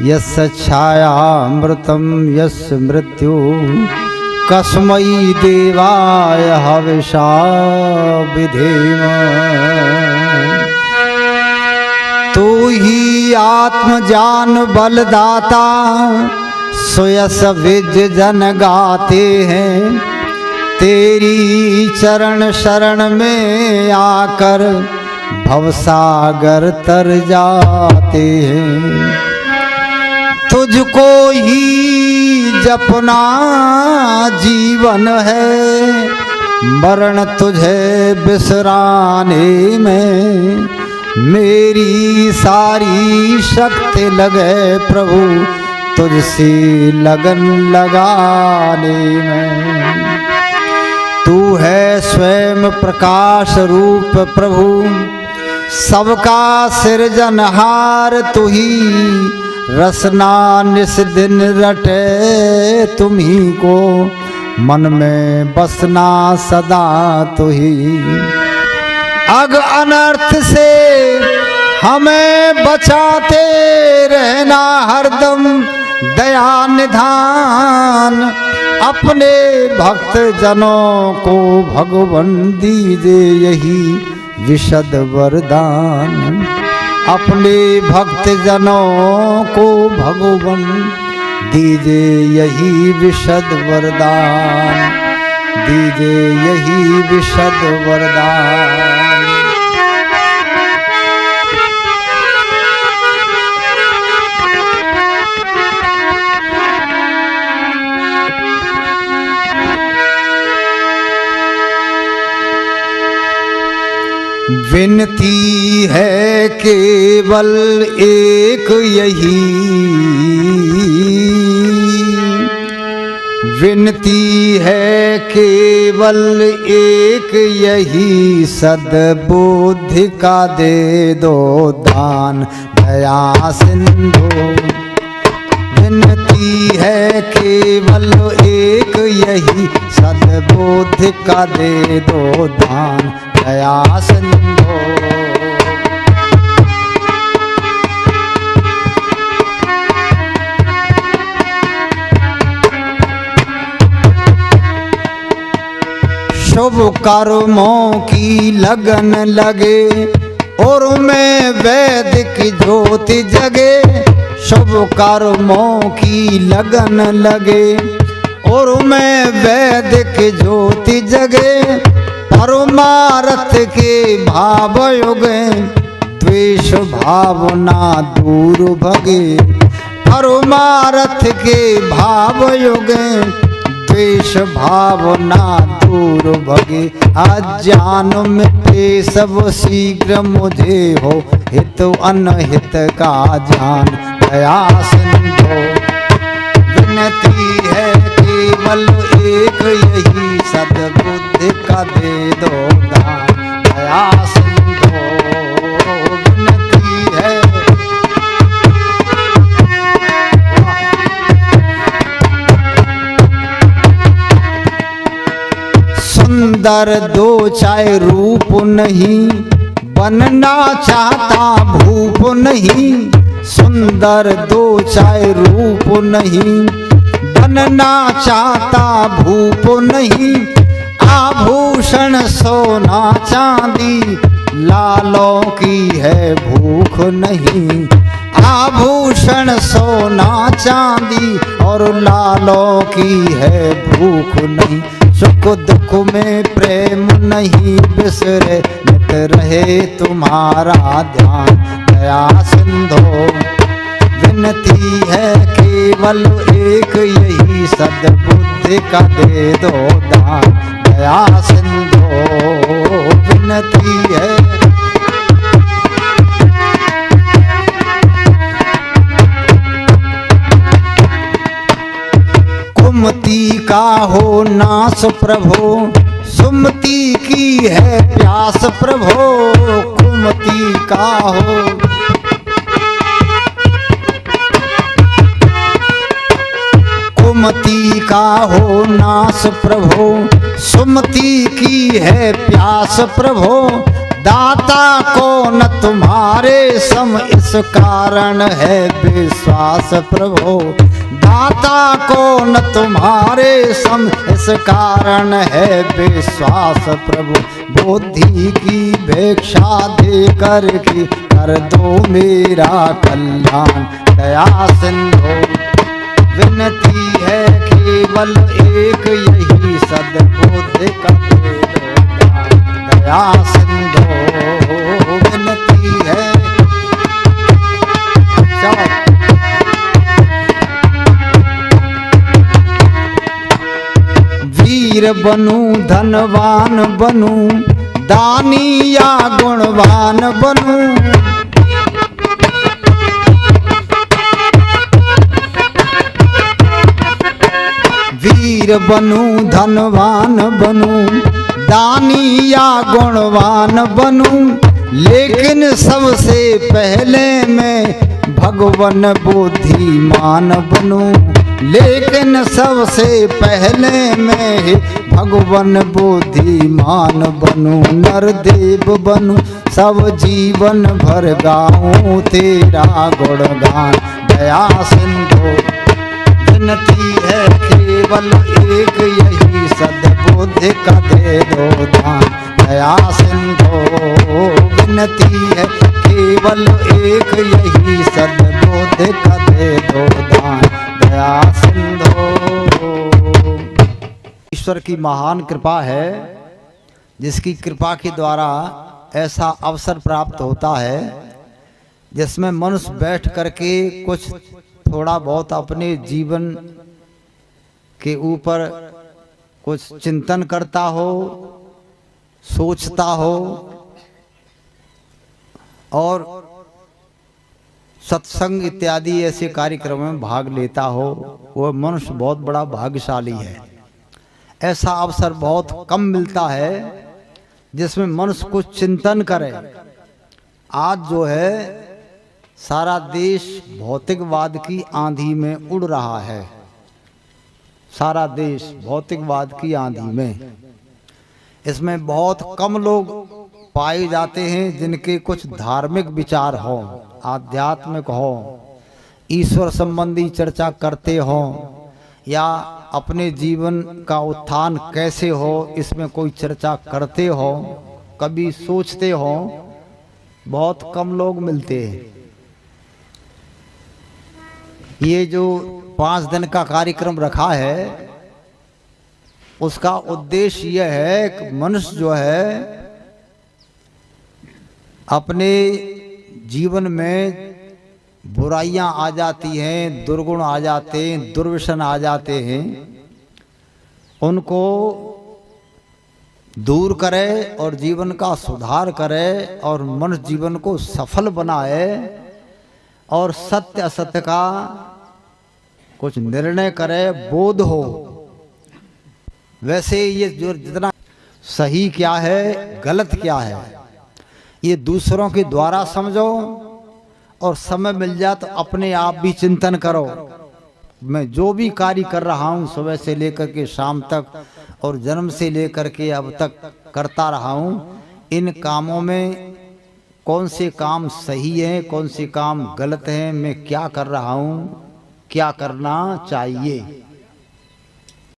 यस्य छायामृतं यस्य मृत्यु कस्मै देवाय हविषा विधेम। तू ही आत्मज्ञान बलदाता सुयस विज जन गाते हैं। तेरी चरण शरण में आकर भवसागर तर जाते हैं। तुझको ही जपना जीवन है, मरण तुझे बिसराने में। मेरी सारी शक्ति लगे प्रभु तुझसे लगन लगाने में। तू है स्वयं प्रकाश रूप प्रभु, सबका सृजनहार तू ही। रसना निस दिन रटे तुम्ही को, मन में बसना सदा तू ही। अग अनर्थ से हमें बचाते रहना हरदम दया निधान। अपने भक्त जनों को भगवान दीजे यही विशद वरदान। अपने भक्त जनों को भगवान दीजे यही विशद वरदान, दीजे यही विशद वरदान। विनती है केवल एक यही, विनती है केवल एक यही। सद्बुद्धि का दे दो दान दया सिंधु। विनती है केवल एक यही, सद्बुद्धि का दे दो दान दया सिंधु। शुभ कर्मों की लगन लगे और में वैदिक ज्योति जगे। शुभ कर्मों की लगन लगे और में वैदिक ज्योति जगे। परमार्थ के भाव युगे, द्वेष भावना दूर भगे। परमार्थ के भाव युगे, द्वेष भावना दूर भगे। अज्ञान मिटे सब शीघ्र मुझे हो, हित अनहित का ज्ञान दया सिंधु। विनती है केवल एक यही, सद्बुद्धि का दे दो दान दया सिंधु। विनती है सुंदर दो चाहे रूप नहीं, बनना चाहता भूप नहीं। सुंदर दो चाहे रूप नहीं, बनना चाहता भूप नहीं। आभूषण सोना चांदी, लालों की है भूख नहीं। आभूषण सोना चांदी और लालों की है भूख नहीं। सुख दुख में प्रेम नहीं बिसरे, नित रहे तुम्हारा ध्यान दया सिंधु। विनती है केवल एक यही, सद्बुद्धि का दे दो दान दया सिंधु। विनती है कुमति का हो नाश प्रभो, सुमति की है प्यास प्रभो। कुमति का हो कुमति का हो नाश प्रभो, सुमति की है प्यास प्रभो। दाता को न तुम्हारे सम इस कारण है विश्वास प्रभो। दाता को न तुम्हारे सम इस कारण है विश्वास प्रभु। बुद्धि की भिक्षा दे कर की कर दो मेरा कल्याण। दया सिंधु विनती है केवल एक यही सद्बुद्धि का दे दो दान। दया सिंधु विनती है। वीर बनूं धनवान बनूं दानी या गुणवान बनूं। वीर बनूं धनवान बनूं दानी या गुणवान बनूं। लेकिन सबसे पहले मैं भगवान बुद्धिमान बनूं। लेकिन सबसे पहले मैं भगवान बुद्धिमान बनूं। नरदेव बनूं सब जीवन भर गाऊं तेरा गुणगान। दया सिंधु विनती है केवल एक यही सद्बुद्धि का दे दो दान। दया सिंधु विनती है केवल एक यही सद्बुद्धि का दे दो दान। दया सिंधु। ईश्वर की महान कृपा है जिसकी कृपा के द्वारा ऐसा अवसर प्राप्त होता है जिसमें मनुष्य बैठ करके कुछ थोड़ा बहुत अपने जीवन के ऊपर कुछ चिंतन करता हो, सोचता हो और सत्संग इत्यादि ऐसे कार्यक्रमों में भाग लेता हो। वह मनुष्य बहुत बड़ा भाग्यशाली है। ऐसा अवसर बहुत कम मिलता है जिसमें मनुष्य कुछ चिंतन करे। आज जो है सारा देश भौतिकवाद की आंधी में उड़ रहा है। सारा देश भौतिकवाद की आंधी में। इसमें बहुत कम लोग पाए जाते हैं जिनके कुछ धार्मिक विचार हो, आध्यात्मिक हो, ईश्वर संबंधी चर्चा करते हो या अपने जीवन का उत्थान कैसे हो इसमें कोई चर्चा करते हो, कभी सोचते हो। बहुत कम लोग मिलते हैं। ये जो 5 दिन का कार्यक्रम रखा है उसका उद्देश्य यह है कि मनुष्य जो है अपने जीवन में बुराइयां आ जाती हैं, दुर्गुण आ जाते हैं, दुर्व्यसन आ जाते हैं, उनको दूर करे और जीवन का सुधार करे और मनुष्य जीवन को सफल बनाए और सत्य असत्य का कुछ निर्णय करे, बोध हो। वैसे ये जो जितना सही क्या है गलत क्या है ये दूसरों के द्वारा समझो और समय मिल जाए तो अपने आप भी चिंतन करो। मैं जो भी कार्य कर रहा हूँ सुबह से लेकर के शाम तक और जन्म से लेकर के अब तक करता रहा हूँ, इन कामों में कौन से काम सही हैं, कौन से काम गलत हैं, मैं क्या कर रहा हूँ, क्या करना चाहिए।